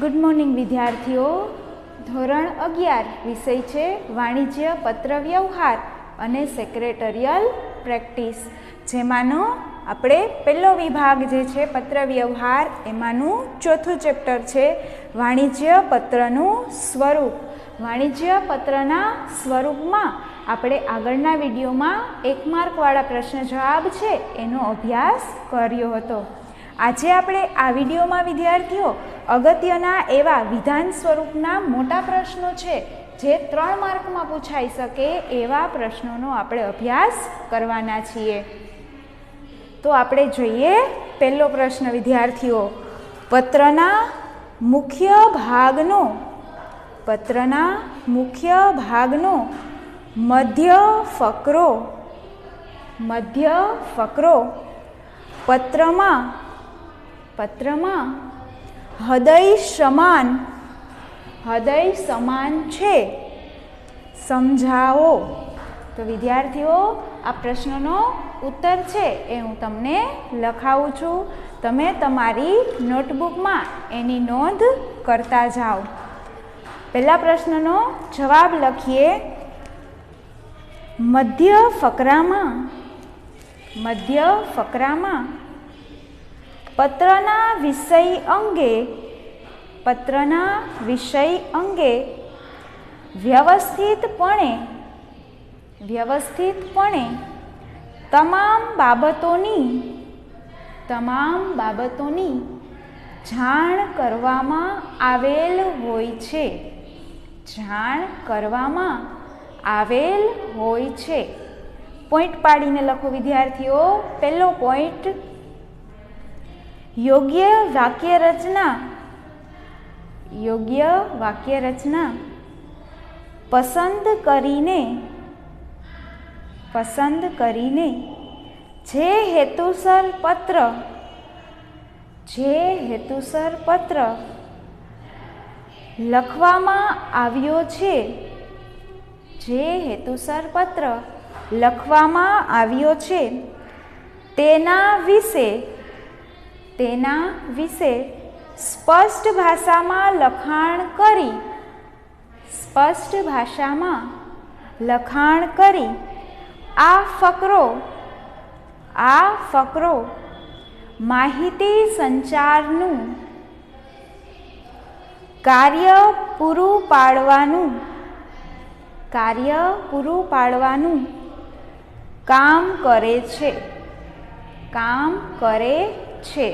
Good morning વિદ્યાર્થીઓ. ધોરણ 11 વિષય છે વાણિજ્ય પત્ર વ્યવહાર અને સેક્રેટરિયલ પ્રેક્ટિસ, જેમાંનો આપણે પહેલો વિભાગ જે છે પત્ર વ્યવહાર, એમાંનું ચોથું ચેપ્ટર છે વાણિજ્ય પત્રનું સ્વરૂપ. વાણિજ્ય પત્રના સ્વરૂપમાં આપણે આગળના વિડીયોમાં 1 માર્કવાળા પ્રશ્ન જવાબ છે એનો અભ્યાસ કર્યો હતો. આજે આપણે આ વિડીયોમાં વિદ્યાર્થીઓ અગત્યના એવા વિધાન સ્વરૂપના મોટા પ્રશ્નો છે જે 3 માર્કમાં પૂછાઈ શકે એવા પ્રશ્નોનો આપણે અભ્યાસ કરવાના છીએ. તો આપણે જોઈએ પહેલો પ્રશ્ન વિદ્યાર્થીઓ, પત્રના મુખ્ય ભાગનો મધ્ય ફકરો પત્રમાં હૃદય સમાન છે, સમજાવો. તો વિદ્યાર્થીઓ આ પ્રશ્નનો ઉત્તર છે એ હું તમને લખાવું છું, તમે તમારી નોટબુકમાં એની નોંધ કરતા જાઓ. પહેલા પ્રશ્નનો જવાબ લખીએ. મધ્ય ફકરામાં પત્રના વિષય અંગે વ્યવસ્થિતપણે તમામ બાબતોની જાણ કરવામાં આવેલ હોય છે. પોઈન્ટ પાડીને લખો વિદ્યાર્થીઓ. પહેલો પોઈન્ટ, યોગ્ય વાક્ય રચના પસંદ કરીને જે હેતુસર પત્ર લખવામાં આવ્યો છે તેના વિશે સ્પષ્ટ ભાષામાં લખાણ કરી આ ફકરો માહિતી સંચારનું કાર્ય પૂરું પાડવાનું કામ કરે છે.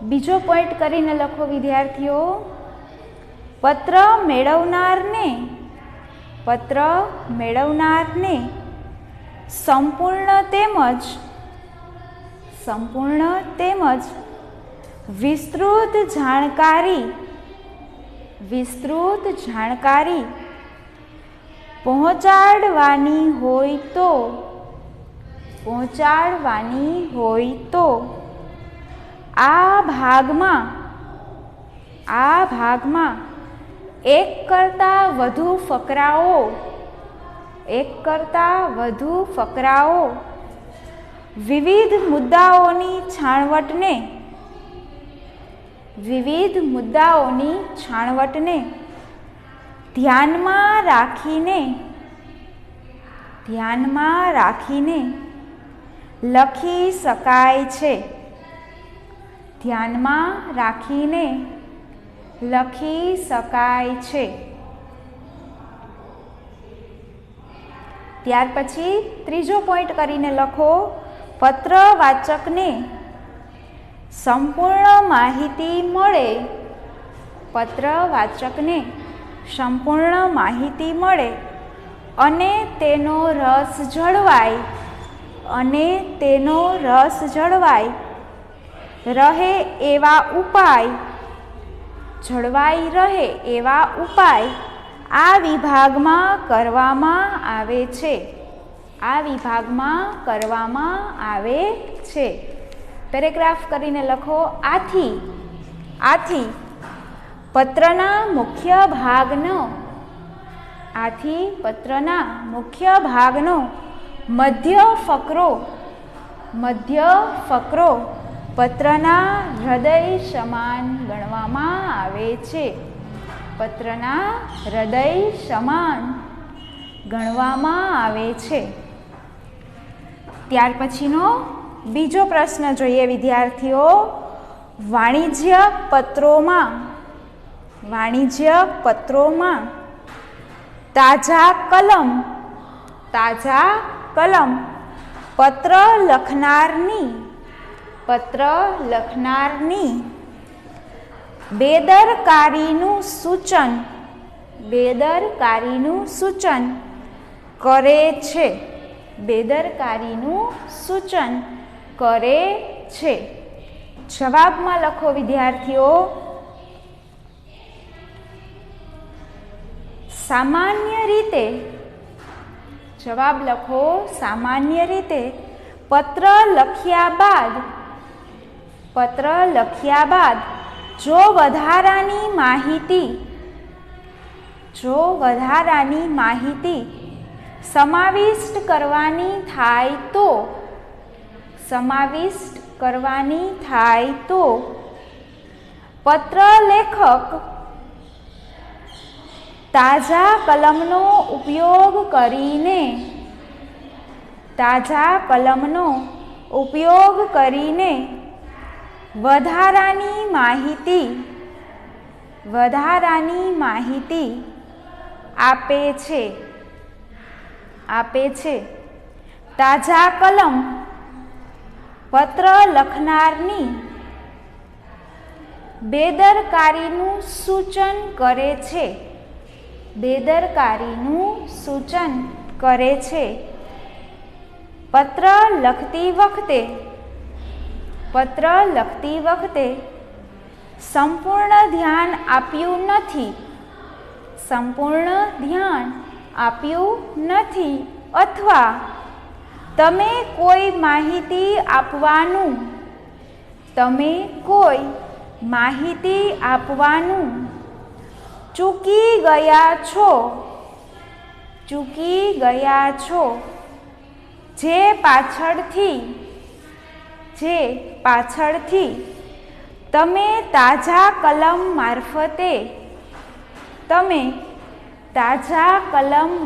બીજો પોઈન્ટ કરીને લખો વિદ્યાર્થીઓ. પત્ર મેળવનારને સંપૂર્ણ તેમજ વિસ્તૃત જાણકારી પહોંચાડવાની હોય તો આ ભાગમાં એક કરતાં વધુ ફકરાઓ વિવિધ મુદ્દાઓની છાણવટને ધ્યાનમાં રાખીને લખી શકાય છે. ત્યાર પછી ત્રીજો પોઈન્ટ કરીને લખો. પત્ર વાચકને સંપૂર્ણ માહિતી મળે અને તેનો રસ જળવાઈ રહે એવા ઉપાય આ વિભાગમાં કરવામાં આવે છે. પેરેગ્રાફ કરીને લખો. આથી પત્રના મુખ્ય ભાગનો મધ્ય ફકરો પત્રના હૃદય સમાન ગણવામાં આવે છે. પત્રના હૃદય સમાન ગણવામાં આવે છે. ત્યાર પછીનો બીજો પ્રશ્ન જોઈએ વિદ્યાર્થીઓ. વાણિજ્ય પત્રોમાં તાજા કલમ પત્ર લખનારની બેદરકારીનું સૂચન કરે છે. જવાબમાં લખો વિદ્યાર્થીઓ. સામાન્ય રીતે જવાબ લખો. સામાન્ય રીતે પત્ર લખ્યા બાદ જો વધારાની માહિતી સમાવિષ્ટ કરવાની થાય તો પત્ર લેખક તાજા કલમનો ઉપયોગ કરીને વધારાની માહિતી આપે છે. તાજા કલમ પત્ર લખનારની બેદરકારીનું સૂચન કરે છે. પત્ર લખતી વખતે સંપૂર્ણ ધ્યાન આપ્યું નથી અથવા તમે કોઈ માહિતી આપવાનું ચૂકી ગયા છો જે પાછળથી તમે તાજા કલમ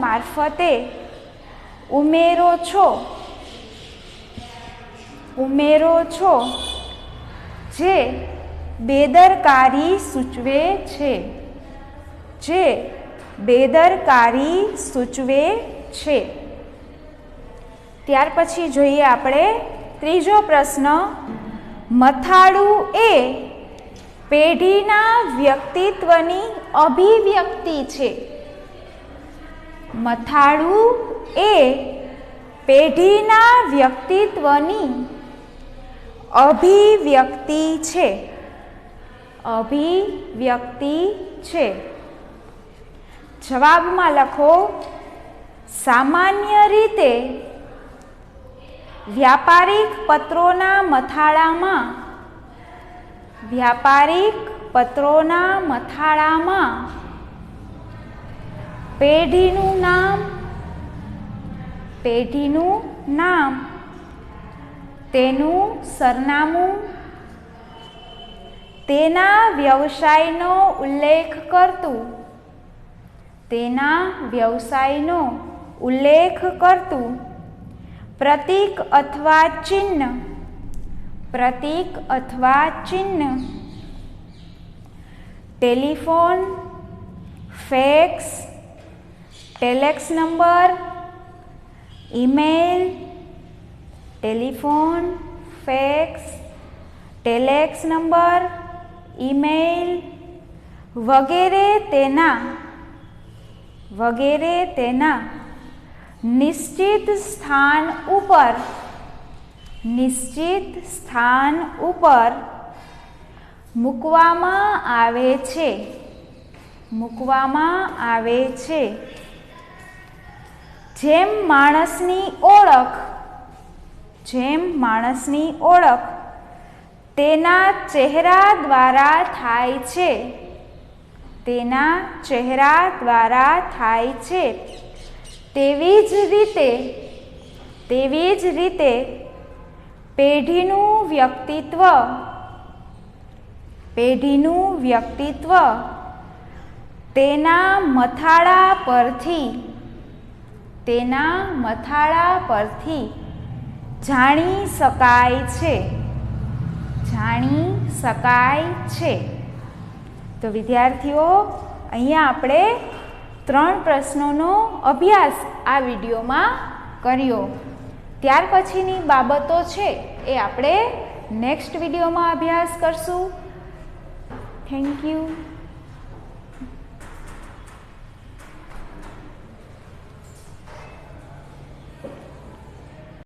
મારફતે ઉમેરો છો જે બેદરકારી સૂચવે છે. ત્યાર પછી જોઈએ આપણે ત્રીજો પ્રશ્ન. મથાળું એ પેઢીના વ્યક્તિત્વની અભિવ્યક્તિ છે. મથાળું એ પેઢીના વ્યક્તિત્વની અભિવ્યક્તિ છે. જવાબમાં લખો. સામાન્ય રીતે વ્યાપારિક પત્રોના મથાળામાં પેઢીનું નામ, તેનું સરનામું, તેના વ્યવસાયનો ઉલ્લેખ કરતું પ્રતીક અથવા ચિહ્ન, telephone, fax, telex number, email, telephone, fax, telex number, email વગેરે તેના નિશ્ચિત સ્થાન ઉપર મૂકવામાં આવે છે. જેમ માણસની ઓળખ તેના ચહેરા દ્વારા થાય છે તેવી જ રીતે પેઢીનું વ્યક્તિત્વ તેના મથાળા પરથી જાણી શકાય છે. તો વિદ્યાર્થીઓ, અહીંયા આપણે 3 પ્રશ્નોનો અભ્યાસ આ વિડીયોમાં કર્યો. ત્યાર પછીની બાબતો છે એ આપણે નેક્સ્ટ વિડીયોમાં અભ્યાસ કરશું. Thank you.